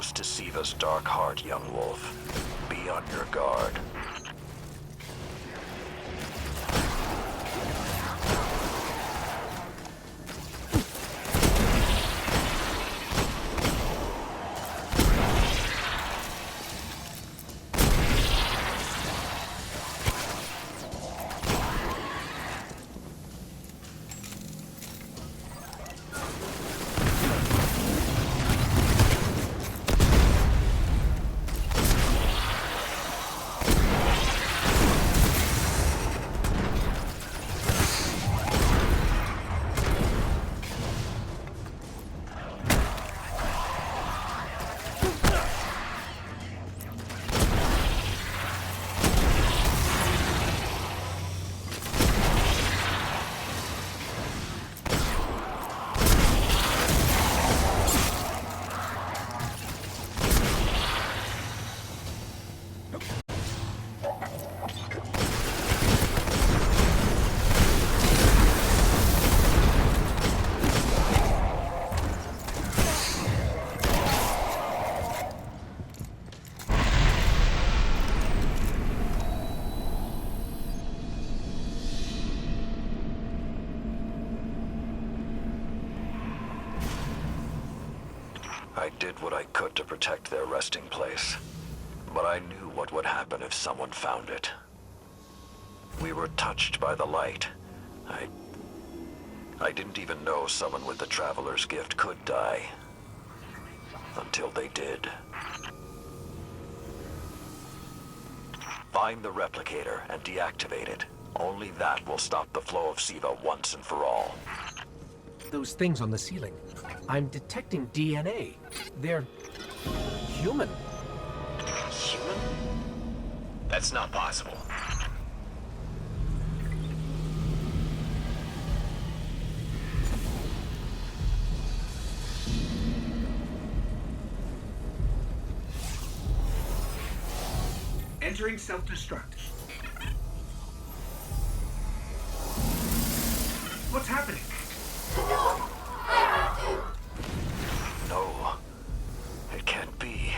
Speaker 1: close to Siva's dark heart, young wolf. Be on your guard. I did what I could to protect their resting place, but I knew what would happen if someone found it. We were touched by the light. I didn't even know someone with the Traveler's Gift could die. Until they did. Find the replicator and deactivate it. Only that will stop the flow of Siva once and for all.
Speaker 2: Those things on the ceiling. I'm detecting DNA. They're human.
Speaker 3: Human? That's not possible.
Speaker 2: Entering self-destruct. What's happening?
Speaker 1: No, it can't be.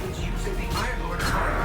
Speaker 2: It's using the Iron Lord's heart.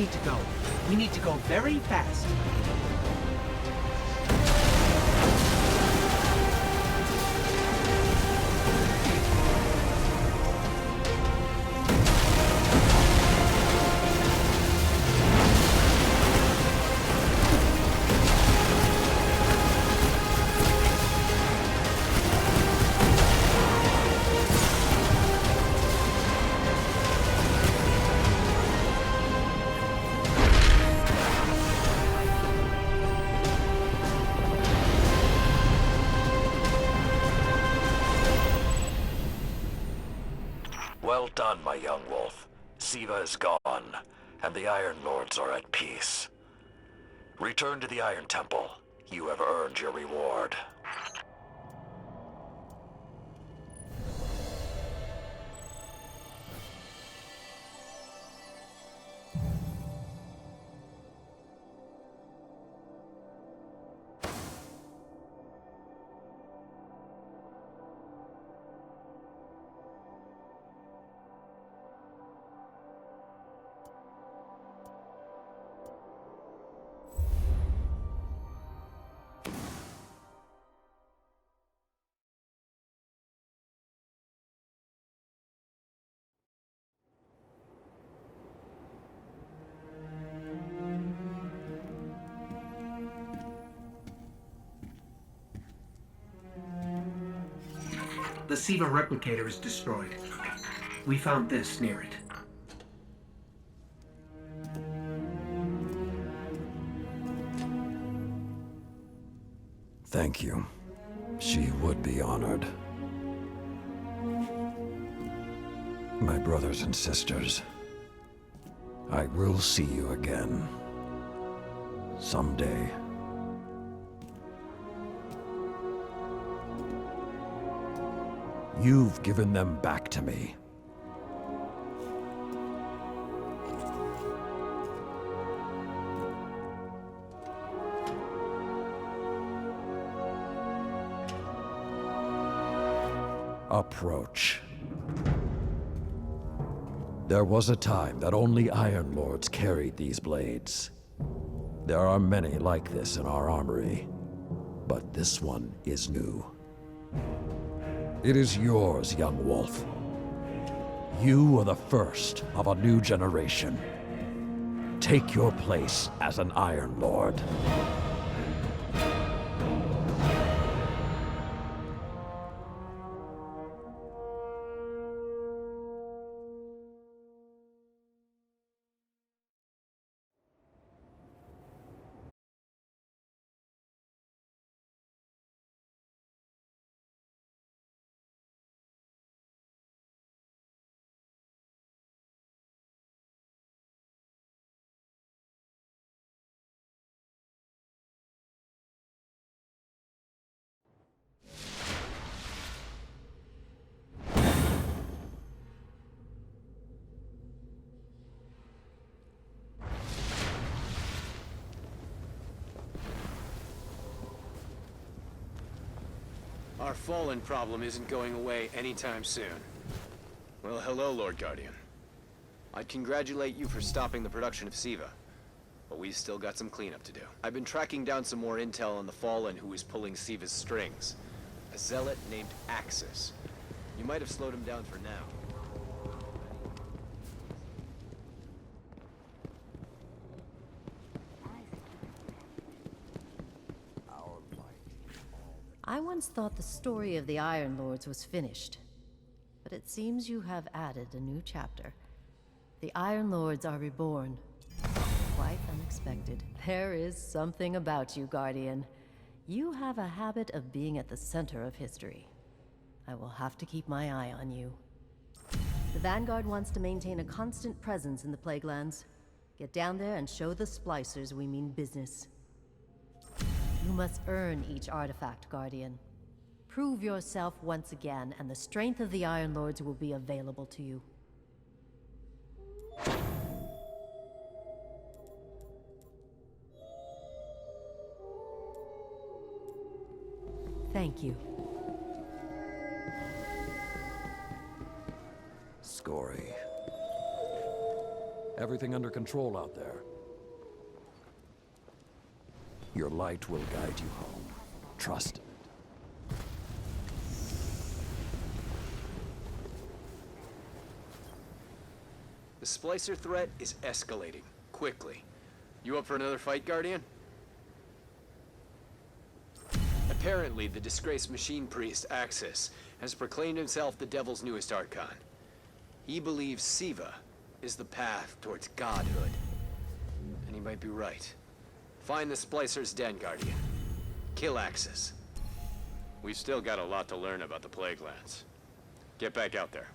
Speaker 2: need to go. We need to go very fast.
Speaker 1: Well done, my young wolf. Siva is gone, and the Iron Lords are at peace. Return to the Iron Temple. You have earned your reward.
Speaker 2: The Siva replicator is destroyed. We found this near it.
Speaker 1: Thank you. She would be honored. My brothers and sisters, I will see you again. Someday. You've given them back to me. Approach. There was a time that only Iron Lords carried these blades. There are many like this in our armory, but this one is new. It is yours, young wolf. You are the first of a new generation. Take your place as an Iron Lord.
Speaker 9: Our Fallen problem isn't going away anytime soon. Well, hello, Lord Guardian. I'd congratulate you for stopping the production of Siva, but we've still got some cleanup to do. I've been tracking down some more intel on the Fallen who is pulling Siva's strings. A zealot named Axis. You might have slowed him down for now.
Speaker 7: I once thought the story of the Iron Lords was finished, but it seems you have added a new chapter. The Iron Lords are reborn. Quite unexpected. There is something about you, Guardian. You have a habit of being at the center of history. I will have to keep my eye on you. The Vanguard wants to maintain a constant presence in the Plaguelands. Get down there and show the Splicers we mean business. You must earn each artifact, Guardian. Prove yourself once again, and the strength of the Iron Lords will be available to you. Thank you.
Speaker 1: Scory. Everything under control out there. Your light will guide you home. Trust in it.
Speaker 9: The Splicer threat is escalating, quickly. You up for another fight, Guardian? Apparently, the disgraced machine priest, Axis, has proclaimed himself the Devil's newest Archon. He believes Siva is the path towards godhood. And he might be right. Find the Splicer's den, Guardian. Kill Axis. We've still got a lot to learn about the Plague Lands. Get back out there.